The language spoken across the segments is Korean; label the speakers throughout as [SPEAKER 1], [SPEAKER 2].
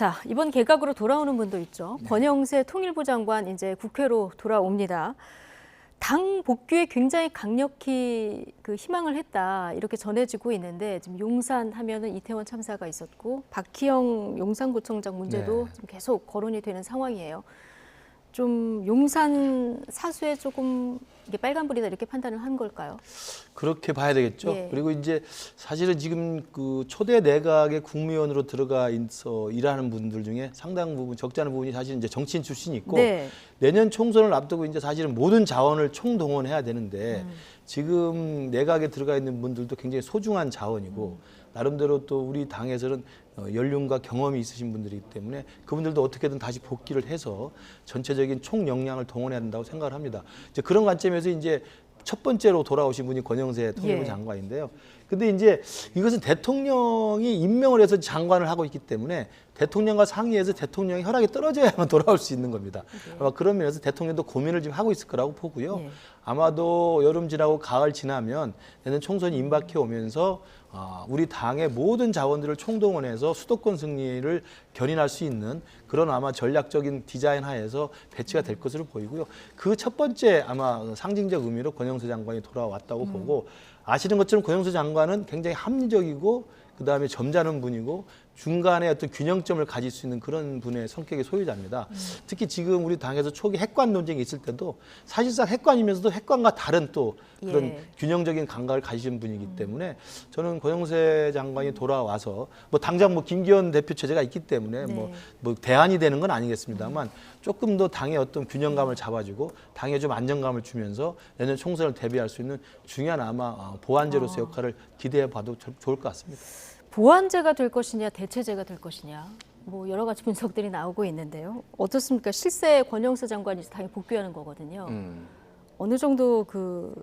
[SPEAKER 1] 자, 이번 개각으로 돌아오는 분도 있죠.
[SPEAKER 2] 네.
[SPEAKER 1] 권영세 통일부 장관 이제 국회로 돌아옵니다. 당 복귀에 굉장히 강력히 그 희망을 했다 이렇게 전해지고 있는데 지금 용산 하면은 이태원 참사가 있었고 박희영 용산구청장 문제도
[SPEAKER 2] 네.
[SPEAKER 1] 지금 계속 거론이 되는 상황이에요. 좀 용산 사수에 조금 이게 빨간불이다 이렇게 판단을 한 걸까요?
[SPEAKER 2] 그렇게 봐야 되겠죠.
[SPEAKER 1] 예.
[SPEAKER 2] 그리고 이제 사실은 지금 그 초대 내각의 국무위원으로 들어가 있어 일하는 분들 중에 상당 부분 적지 않은 부분이 사실 이제 정치인 출신이 있고
[SPEAKER 1] 네.
[SPEAKER 2] 내년 총선을 앞두고 이제 사실은 모든 자원을 총동원해야 되는데 지금 내각에 들어가 있는 분들도 굉장히 소중한 자원이고 나름대로 또 우리 당에서는 연륜과 경험이 있으신 분들이기 때문에 그분들도 어떻게든 다시 복귀를 해서 전체적인 총 역량을 동원해야 된다고 생각을 합니다. 이제 그런 관점에서 이제 첫 번째로 돌아오신 분이 권영세 통일부
[SPEAKER 1] 예.
[SPEAKER 2] 장관인데요. 근데 이제 이것은 대통령이 임명을 해서 장관을 하고 있기 때문에 대통령과 상의해서 대통령의 허락이 떨어져야만 돌아올 수 있는 겁니다. 아마 그런 면에서 대통령도 고민을 지금 하고 있을 거라고 보고요.
[SPEAKER 1] 예.
[SPEAKER 2] 아마도 여름 지나고 가을 지나면 내년 총선이 임박해 오면서 우리 당의 모든 자원들을 총동원해서 수도권 승리를 견인할 수 있는 그런 아마 전략적인 디자인 하에서 배치가 될 것으로 보이고요. 그 첫 번째 아마 상징적 의미로 권영세 장관이 돌아왔다고 보고 아시는 것처럼 권영세 장관은 굉장히 합리적이고 그다음에 점잖은 분이고 중간에 어떤 균형점을 가질 수 있는 그런 분의 성격의 소유자입니다. 특히 지금 우리 당에서 초기 핵관 논쟁이 있을 때도 사실상 핵관이면서도 핵관과 다른 또 그런
[SPEAKER 1] 예.
[SPEAKER 2] 균형적인 감각을 가지신 분이기 때문에 저는 권영세 장관이 돌아와서 뭐 당장 뭐 김기현 대표 체제가 있기 때문에
[SPEAKER 1] 네.
[SPEAKER 2] 뭐 대안이 되는 건 아니겠습니다만 조금 더 당의 어떤 균형감을 잡아주고 당에 좀 안정감을 주면서 내년 총선을 대비할 수 있는 중요한 아마 보완제로서의 역할을 기대해 봐도 좋을 것 같습니다.
[SPEAKER 1] 보완제가 될 것이냐 대체제가 될 것이냐 뭐 여러 가지 분석들이 나오고 있는데요. 어떻습니까? 실세 권영세 장관이 당연히 복귀하는 거거든요. 어느 정도 그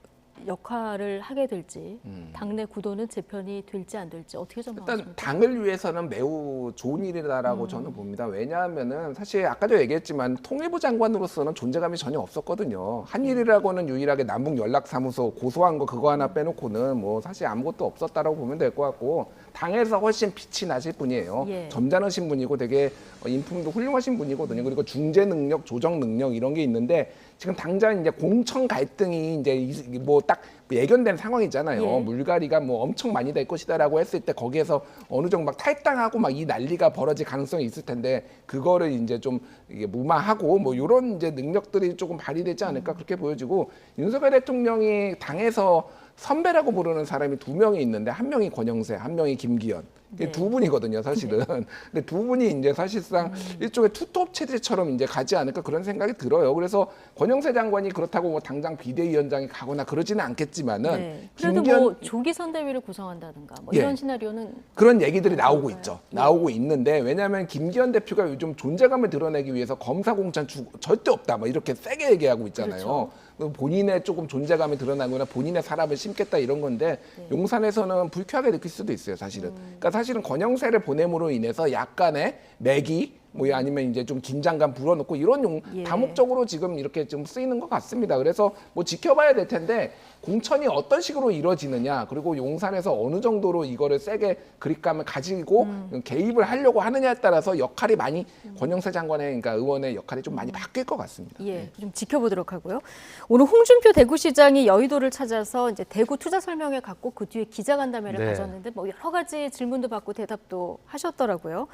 [SPEAKER 1] 역할을 하게 될지 당내 구도는 재편이 될지 안 될지 어떻게 전망하십니까?
[SPEAKER 3] 일단 당을 위해서는 매우 좋은 일이다라고 저는 봅니다. 왜냐하면은 사실 아까도 얘기했지만 통일부 장관으로서는 존재감이 전혀 없었거든요. 한 일이라고는 유일하게 남북연락사무소 고소한 거 그거 하나 빼놓고는 뭐 사실 아무것도 없었다라고 보면 될 것 같고 당에서 훨씬 빛이 나실 분이에요.
[SPEAKER 1] 예.
[SPEAKER 3] 점잖으신 분이고 되게 인품도 훌륭하신 분이거든요. 그리고 중재 능력, 조정 능력 이런 게 있는데 지금 당장 이제 공천 갈등이 이제 뭐 딱 예견된 상황이잖아요.
[SPEAKER 1] 예.
[SPEAKER 3] 물갈이가 뭐 엄청 많이 될 것이다라고 했을 때 거기에서 어느 정도 막 탈당하고 막 이 난리가 벌어질 가능성이 있을 텐데 그거를 이제 좀 이게 무마하고 뭐 이런 이제 능력들이 조금 발휘되지 않을까 그렇게 보여지고 윤석열 대통령이 당에서 선배라고 부르는 사람이 두 명이 있는데 한 명이 권영세, 한 명이 김기현.
[SPEAKER 1] 네.
[SPEAKER 3] 두 분이거든요, 사실은. 근데 두 분이 이제 사실상 일종의 투톱 체제처럼 이제 가지 않을까 그런 생각이 들어요. 그래서 권영세 장관이 그렇다고 뭐 당장 비대위원장이 가거나 그러지는 않겠지만은
[SPEAKER 1] 네. 그래도
[SPEAKER 3] 김기현
[SPEAKER 1] 뭐 조기 선대위를 구성한다든가 뭐
[SPEAKER 3] 예.
[SPEAKER 1] 이런 시나리오는
[SPEAKER 3] 그런 얘기들이 나오고
[SPEAKER 1] 그럴까요?
[SPEAKER 3] 있죠. 나오고 있는데 왜냐하면 김기현 대표가 요즘 존재감을 드러내기 위해서 검사 공천 절대 없다. 뭐 이렇게 세게 얘기하고 있잖아요. 본인의 조금 존재감이 드러나거나 본인의 사람을 심겠다 이런 건데 용산에서는 불쾌하게 느낄 수도 있어요, 사실은. 그러니까 사실은 권영세를 보냄으로 인해서 약간의 매기 뭐 아니면 이제 좀 긴장감 불어넣고 이런
[SPEAKER 1] 예.
[SPEAKER 3] 다목적으로 지금 이렇게 좀 쓰이는 것 같습니다. 그래서 뭐 지켜봐야 될 텐데 공천이 어떤 식으로 이루어지느냐 그리고 용산에서 어느 정도로 이거를 세게 그립감을 가지고 개입을 하려고 하느냐에 따라서 역할이 많이 권영세 장관의 그러니까 의원의 역할이 좀 많이 바뀔 것 같습니다.
[SPEAKER 1] 예, 좀 지켜보도록 하고요. 오늘 홍준표 대구시장이 여의도를 찾아서 이제 대구 투자 설명회 갖고 그 뒤에 기자간담회를
[SPEAKER 2] 네.
[SPEAKER 1] 가졌는데 뭐 여러 가지 질문도 받고 대답도 하셨더라고요.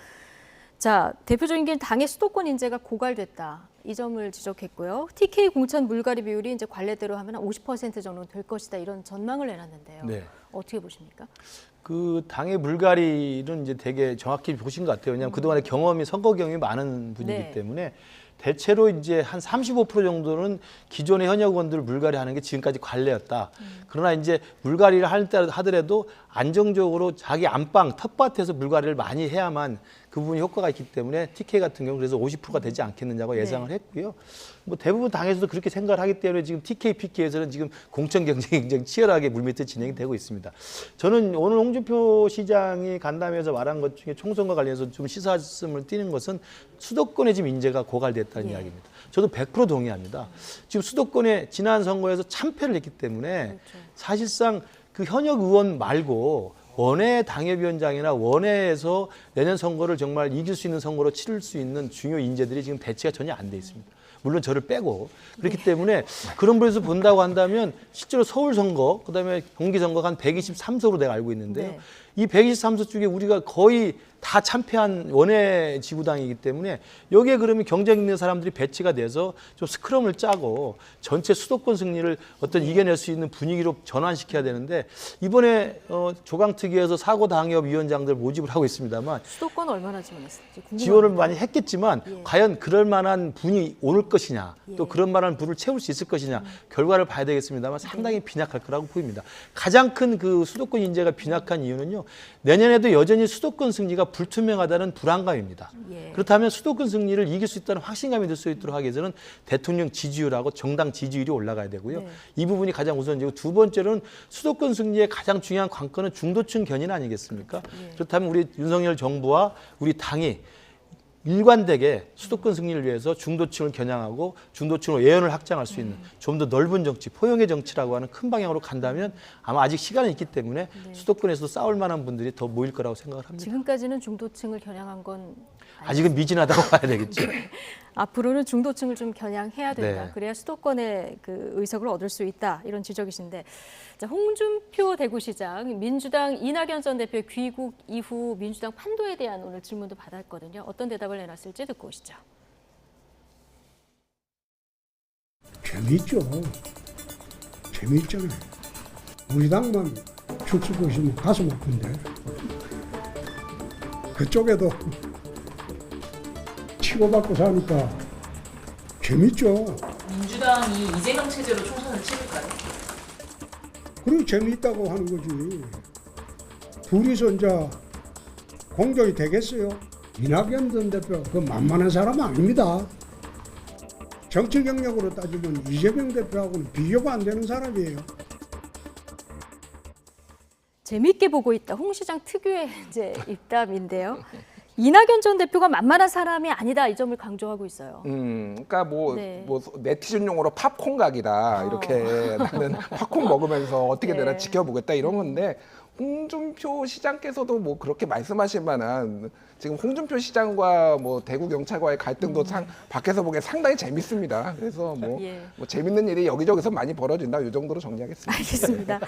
[SPEAKER 1] 자, 대표적인 게 당의 수도권 인재가 고갈됐다. 이 점을 지적했고요. TK 공천 물갈이 비율이 이제 관례대로 하면 한 50% 정도 될 것이다. 이런 전망을 내놨는데요.
[SPEAKER 2] 네.
[SPEAKER 1] 어떻게 보십니까?
[SPEAKER 2] 그 당의 물갈이는 이제 되게 정확히 보신 것 같아요. 왜냐하면 그동안에 선거 경험이 많은 분이기
[SPEAKER 1] 네.
[SPEAKER 2] 때문에 대체로 이제 한 35% 정도는 기존의 현역 의원들을 물갈이하는 게 지금까지 관례였다. 그러나 이제 물갈이를 하더라도 안정적으로 자기 안방 텃밭에서 물갈이를 많이 해야만 그 부분이 효과가 있기 때문에 TK 같은 경우 그래서 50%가 되지 않겠느냐고 예상을 했고요. 뭐 대부분 당에서도 그렇게 생각을 하기 때문에 지금 TK, PK에서는 지금 공천 경쟁이 굉장히 치열하게 물밑에 진행이 되고 있습니다. 저는 오늘 홍준표 시장이 간담회에서 말한 것 중에 총선과 관련해서 좀 시사점을 띄는 것은 수도권에 지금 인재가 고갈됐다는 이야기입니다. 저도 100% 동의합니다. 지금 수도권에 지난 선거에서 참패를 했기 때문에 사실상 그 현역 의원 말고 원외 당협위원장이나 원외에서 내년 선거를 정말 이길 수 있는 선거로 치를 수 있는 중요 인재들이 지금 배치가 전혀 안 돼 있습니다. 물론 저를 빼고. 그렇기 때문에 그런 부분에서 본다고 한다면 실제로 서울 선거, 그다음에 경기 선거가 한 123석으로 내가 알고 있는데요.
[SPEAKER 1] 네.
[SPEAKER 2] 이 123석 중에 우리가 거의 다 참패한 원외 지구당이기 때문에 여기에 그러면 경쟁 있는 사람들이 배치가 돼서 좀 스크럼을 짜고 전체 수도권 승리를 어떤 이겨낼 수 있는 분위기로 전환시켜야 되는데 이번에 조강특위에서 사고당협위원장들 모집을 하고 있습니다만
[SPEAKER 1] 수도권 얼마나 지원했을지 궁금합니다.
[SPEAKER 2] 지원을 많이 했겠지만
[SPEAKER 1] 예.
[SPEAKER 2] 과연 그럴 만한 분이 올 것이냐 또
[SPEAKER 1] 예.
[SPEAKER 2] 그런 만한 분을 채울 수 있을 것이냐 결과를 봐야 되겠습니다만 상당히 빈약할 거라고 보입니다. 가장 큰 그 수도권 인재가 빈약한 이유는요. 내년에도 여전히 수도권 승리가 불투명하다는 불안감입니다.
[SPEAKER 1] 예.
[SPEAKER 2] 그렇다면 수도권 승리를 이길 수 있다는 확신감이 들 수 있도록 하기 위해서는 대통령 지지율하고 정당 지지율이 올라가야 되고요.
[SPEAKER 1] 네.
[SPEAKER 2] 이 부분이 가장 우선이고 두 번째로는 수도권 승리의 가장 중요한 관건은 중도층 견인 아니겠습니까?
[SPEAKER 1] 예.
[SPEAKER 2] 그렇다면 우리 윤석열 정부와 우리 당이 일관되게 수도권 승리를 위해서 중도층을 겨냥하고 중도층으로 예언을 확장할 수 있는 좀 더 넓은 정치, 포용의 정치라고 하는 큰 방향으로 간다면 아마 아직 시간이 있기 때문에 수도권에서도 싸울 만한 분들이 더 모일 거라고 생각을 합니다.
[SPEAKER 1] 지금까지는 중도층을 겨냥한 건
[SPEAKER 2] 아직은 미진하다고 봐야 되겠죠.
[SPEAKER 1] 앞으로는 중도층을 좀 겨냥해야 된다.
[SPEAKER 2] 네.
[SPEAKER 1] 그래야 수도권의 그 의석을 얻을 수 있다. 이런 지적이신데, 자, 홍준표 대구시장, 민주당 이낙연 전 대표의 귀국 이후 민주당 판도에 대한 오늘 질문도 받았거든요. 어떤 대답을 내놨을지 듣고 오시죠.
[SPEAKER 4] 재미있죠. 재미있잖아요. 우리 당만 축소 보시면 가슴 아픈데 그쪽에도 치고받고 사니까 재밌죠.
[SPEAKER 5] 민주당이 이재명 체제로 총선을 치를까요?
[SPEAKER 4] 그리고 재미있다고 하는 거지. 둘이서 이제 공정이 되겠어요? 이낙연 전 대표 그 만만한 사람 아닙니다. 정치 경력으로 따지면 이재명 대표하고는 비교가 안 되는 사람이에요.
[SPEAKER 1] 재미있게 보고 있다. 홍 시장 특유의 이제 입담인데요. 이낙연 전 대표가 만만한 사람이 아니다. 이 점을 강조하고 있어요.
[SPEAKER 3] 그러니까 뭐,
[SPEAKER 1] 네.
[SPEAKER 3] 뭐 네티즌 용어로 팝콘각이다 이렇게 나는 팝콘 먹으면서 어떻게 되나
[SPEAKER 1] 네.
[SPEAKER 3] 지켜보겠다 이런 건데 홍준표 시장께서도 뭐 그렇게 말씀하실 만한 지금 홍준표 시장과 뭐 대구 경찰과의 갈등도 밖에서 보기에 상당히 재밌습니다. 그래서 뭐,
[SPEAKER 1] 예.
[SPEAKER 3] 뭐 재밌는 일이 여기저기서 많이 벌어진다 이 정도로 정리하겠습니다.
[SPEAKER 1] 알겠습니다.